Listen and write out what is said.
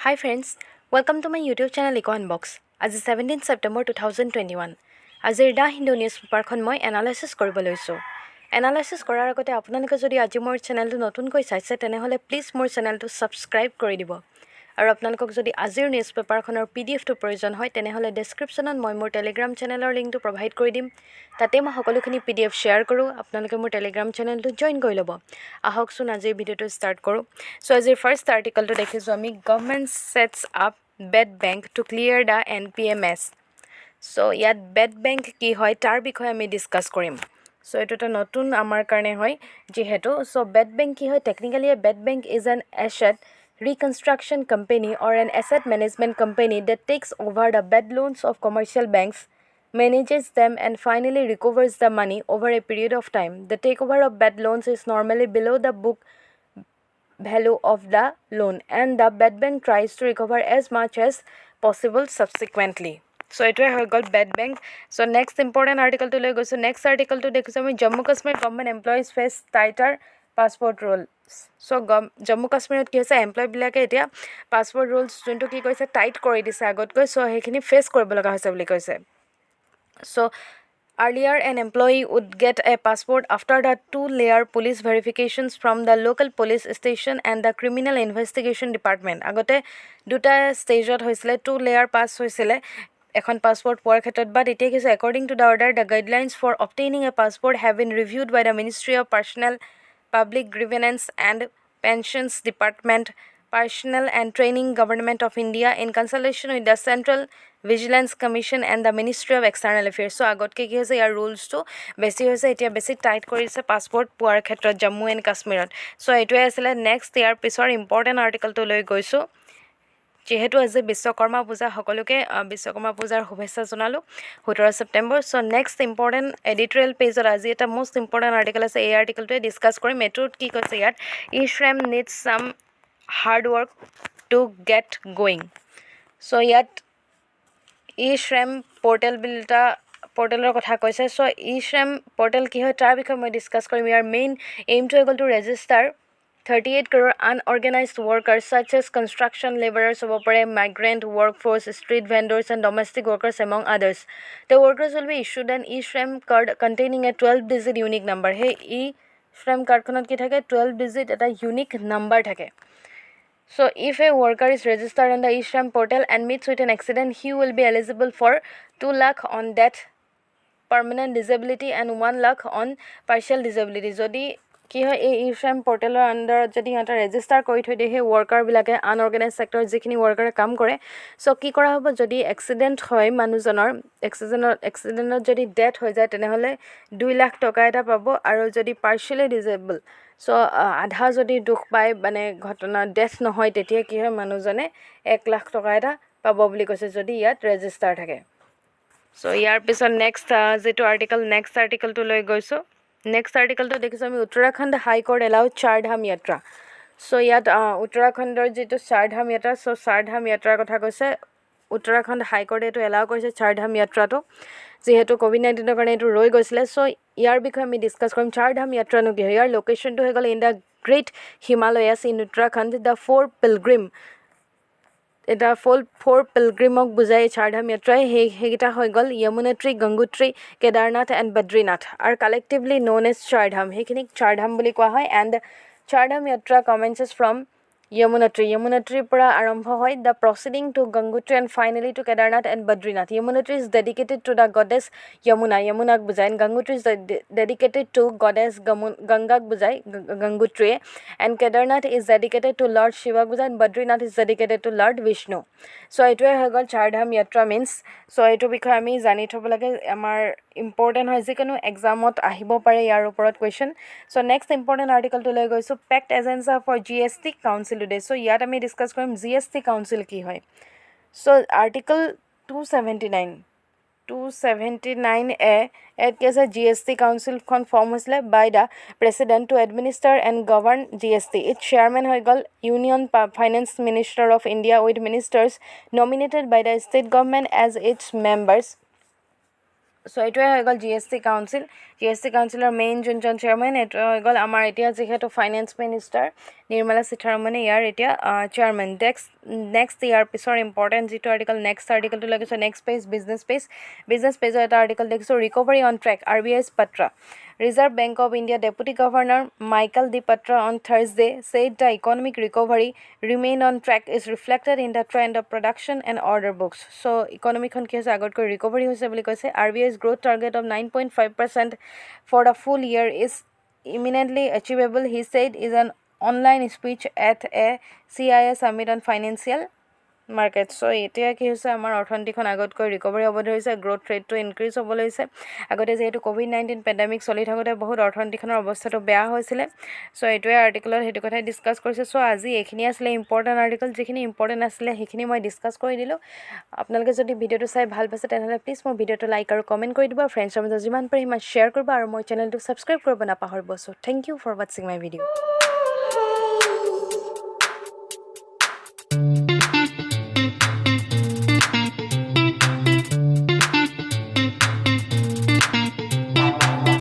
Hi friends, welcome to my YouTube channel Eco Unbox. আজি 17 September 2021. আজিৰ দা Hindu news পেপাৰখন মই এনালাইচিছ কৰিব লৈছোঁ। এনালাইচিছ কৰাৰ আগতে আপোনালোকে যদি আজি মোৰ চেনেলটো নতুনকৈ চাইছে তেনেহ'লে প্লিজ মোৰ চেনেলটো ছাবস্ক্ৰাইব কৰি দিব। আৰু আপোনালোকক যদি আজিৰ নিউজ পেপাৰখনৰ PDFটো প্ৰয়োজন হয় তেনেহ'লে ডেছক্ৰিপশ্যনত মই মোৰ টেলিগ্ৰাম চেনেলৰ লিংকটো প্ৰভাইড কৰি দিম। তাতে মই সকলোখিনি PDF শ্বেয়াৰ কৰোঁ। আপোনালোকে মোৰ টেলিগ্ৰাম চেনেলটো জইন কৰি ল'ব। আহকচোন আজিৰ ভিডিঅ'টো ষ্টাৰ্ট কৰোঁ। চ' আজিৰ ফাৰ্ষ্ট আৰ্টিকলটো দেখিছোঁ আমি government sets up bed bank to clear the NPMS। চ' ইয়াত বেড বেংক কি হয় তাৰ বিষয়ে আমি ডিছকাছ কৰিম। চ' এইটো এটা নতুন আমাৰ কাৰণে হয় যিহেতু চ' বেড বেংক কি হয় technically bed bank is an asset reconstruction company or an asset management company that takes over the bad loans of commercial banks, manages them and finally recovers the money over a period of time. The takeover of bad loans is normally below the book value of the loan and the bad bank tries to recover as much as possible subsequently. So এইটোৱে হৈ গ'ল bad bank. So' next important আৰ্টিকলটো লৈ গৈছোঁ। Next আৰ্টিকলটো দেখিছোঁ আমি Jammu Kashmir government employees face টাইটাৰ পাছপৰ্ট ৰুলছ। চ' জম্মু কাশ্মীৰত কি হৈছে এমপ্লয়বিলাকে এতিয়া পাছপৰ্ট ৰুলছ যোনটো কি কৈছে টাইট কৰি দিছে আগতকৈ। চ' সেইখিনি ফেচ কৰিব লগা হৈছে বুলি কৈছে। চ' earlier an employee would get a passport after the two-layer police verifications from the local police station and the criminal investigation department. আগতে দুটা ষ্টেজত হৈছিলে two-layer পাছ হৈছিলে এখন পাছপৰ্ট পোৱাৰ ক্ষেত্ৰত বাট এতিয়া কিছু according to the order the guidelines for obtaining a passport have been reviewed by the Ministry of Personnel, Public Grievance and Pensions Department, Personnel and Training, Government of India in consultation with the Central Vigilance Commission and the Ministry of External Affairs. So আগতকৈ কি হৈছে ইয়াৰ ৰুলছটো বেছি হৈছে এতিয়া বেছি tight কৰিছে passport পোৱাৰ ক্ষেত্ৰত জম্মু এণ্ড কাশ্মীৰত। চ' এইটোৱে আছিলে নেক্সট ইয়াৰ পিছৰ ইম্পৰ্টেণ্ট আৰ্টিকলটো লৈ গৈছোঁ। যিহেতু আজি বিশ্বকৰ্মা পূজা সকলোকে বিশ্বকৰ্মা পূজাৰ শুভেচ্ছা জনালোঁ 17 ছেপ্টেম্বৰ। চ' নেক্সট ইম্পৰ্টেণ্ট এডিটৰিয়েল পেজত আজি এটা মষ্ট ইম্পৰ্টেণ্ট আৰ্টিকল আছে। এই আৰ্টিকলটোৱে ডিছকাছ কৰিম। এইটোত কি কৈছে ইয়াত E-Shram needs some hard work to get going. চ' ইয়াত E-Shram পৰ্টেল বুলি এটা পৰ্টেলৰ কথা কৈছে। চ' E-Shram পৰ্টেল কি হয় তাৰ বিষয়ে মই ডিছকাছ কৰিম। ইয়াৰ মেইন এইমটো হৈ গ'ল two register 38 crore unorganized workers such as construction laborers হ'ব পাৰে, migrant workforce, street vendors and domestic workers among others. The workers will be issued an E-Shram card containing a 12-digit unique number. সেই E-Shram কাৰ্ডখনত কি থাকে 12-digit এটা unique number থাকে। So if a worker is registered on the E-Shram portal and meets with an accident, he will be eligible for 2 lakh on death, permanent disability and 1 lakh on partial disability. যদি কি হয় এই E-Shram পৰ্টেলৰ আণ্ডাৰত যদি সিহঁতে register কৰি থৈ দিয়ে সেই ৱৰ্কাৰবিলাকে আনঅৰ্গেনাইজ ছেক্টৰত যিখিনি ৱৰ্কাৰে কাম কৰে। চ' কি কৰা হ'ব যদি এক্সিডেণ্ট হয় মানুহজনৰ এক্সিডেণ্টত যদি ডেথ হৈ যায় তেনেহ'লে 2 লাখ টকা এটা পাব আৰু যদি পাৰ্চিয়েলি ডিজেবল চ' আধা যদি দুখ পায় মানে ঘটনা ডেথ নহয় তেতিয়া কি হয় মানুহজনে 1 লাখ টকা এটা পাব বুলি কৈছে যদি ইয়াত ৰেজিষ্টাৰ থাকে। চ' ইয়াৰ পিছত নেক্সট যিটো নেক্সট আৰ্টিকলটো লৈ গৈছোঁ। নেক্সট আৰ্টিকলটো দেখিছোঁ আমি উত্তৰাখণ্ড হাইকোৰ্ট এলাউ চাৰধাম য়াত্ৰা। চ' ইয়াত উত্তৰাখণ্ডৰ যিটো চাৰধাম য়াত্ৰা চ' চাৰধাম য়াত্ৰাৰ কথা কৈছে। উত্তৰাখণ্ড হাইকোৰ্টে এইটো এলাউ কৰিছে চাৰধাম য়াত্ৰাটো যিহেতু ক'ভিড-19ৰ কাৰণে এইটো ৰৈ গৈছিলে। চ' ইয়াৰ বিষয়ে আমি ডিছকাছ কৰিম। চাৰধাম য়াত্ৰানো কি হয় ইয়াৰ লোকেশ্যনটো হৈ গ'ল in the great Himalayas in Uttarakhand. The four pilgrim এটা ফ'ৰ পিলগ্ৰিমক বুজাই চাৰধাম য়াত্ৰাই সেইকেইটা হৈ গ'ল য়মুনেত্ৰী, গংগোত্ৰী, কেদাৰনাথ এণ্ড বদ্ৰীনাথ আৰু কালেক্টিভলি ন'ন এজ চাৰধাম। সেইখিনিক চাৰধাম বুলি কোৱা হয়। এণ্ড চাৰধাম য়াত্ৰা কমেঞ্চেছ ফ্ৰম য়মুনেত্ৰীৰ পৰা আৰম্ভ হয় the proceeding to Gangotri and finally to Kedarnath and Badrinath. Yamunotri is dedicated to the goddess য়মুনাক বুজায়। And Gangotri is dedicated to goddess গংগাক বুজায় গংগোত্ৰীয়ে। And Kedarnath is dedicated to lord শিৱাক বুজায়। And Badrinath is dedicated to lord Vishnu. So' এইটোৱে হৈ গ'ল চাৰধাম য়াত্ৰা মিনছ। চ' এইটো বিষয়ে আমি জানি থ'ব লাগে আমাৰ ইম্পৰ্টেণ্ট হয় যিকোনো এক্সামত আহিব পাৰে ইয়াৰ ওপৰত কুৱেশ্যন। চ' নেক্সট ইম্পৰ্টেণ্ট আৰ্টিকলটো লৈ গৈছোঁ packed agenda for GST council today. So' ইয়াত আমি ডিছকাছ কৰিম GST কাউন্সিল কি হয়। চ' আৰ্টিকল 279A ইয়াত কি আছে GST কাউন্সিলখন ফৰ্ম হৈছিলে by the president to administer and govern GST। Its chairman হৈ গ'ল union finance minister of India with ministers nominated by the state government as its members. So' এইটোৱে হৈ গ'ল GST কাউন্সিল। GST কাউন্সিলৰ main যোনজন chairman এইটো হৈ গ'ল আমাৰ এতিয়া যিহেতু ফাইনেন্স মিনিষ্টাৰ নিৰ্মলা সীতাৰমণে ইয়াৰ এতিয়া চেয়াৰমেন নেক্সট ইয়াৰ পিছৰ ইম্পৰ্টেণ্ট যিটো আৰ্টিকল নেক্সট আৰ্টিকলটো লাগিছে নেক্সট পেজ বিজনেছ পেজৰ এটা আৰ্টিকল দেখিছোঁ recovery on track RBI's Patra. Reserve Bank of India Deputy Governor Michael D. Patra on Thursday said the economic recovery remain on track is reflected in the trend of production and order books. So, economy kon ki hoise agot koi recovery hoise boli koise. RBI's growth target of 9.5% for the full year is imminently achievable, he said, is an online speech at a CIS summit on financial market so' এতিয়া কি হৈছে আমাৰ অৰ্থনীতিখন আগতকৈ recovery হ'ব ধৰিছে growth ৰেটটো increase হ'ব লৈছে আগতে যিহেতু COVID-19 পেণ্ডেমিক চলি থাকোঁতে বহুত অৰ্থনীতিখনৰ অৱস্থাটো বেয়া হৈছিলে চ' এইটোৱে আৰ্টিকলত সেইটো কথাই ডিছকাছ কৰিছে চ' আজি এইখিনি আছিলে ইম্পৰ্টেণ্ট আৰ্টিকল যিখিনি ইম্পৰ্টেণ্ট আছিলে সেইখিনি মই ডিছকাছ কৰি দিলোঁ আপোনালোকে যদি ভিডিঅ'টো চাই ভাল পাইছে তেনেহ'লে প্লিজ মোৰ ভিডিঅ'টো লাইক আৰু কমেণ্ট কৰি দিব ফ্ৰেণ্ডছৰ মাজত যিমান পাৰে সিমান শ্বেয়াৰ কৰিব আৰু মোৰ চেনেলটো ছাবস্ক্ৰাইব কৰিব নাপাহৰিব চ' থেংক ইউ ফৰ ৱাটছিং মাই ভিডিঅ'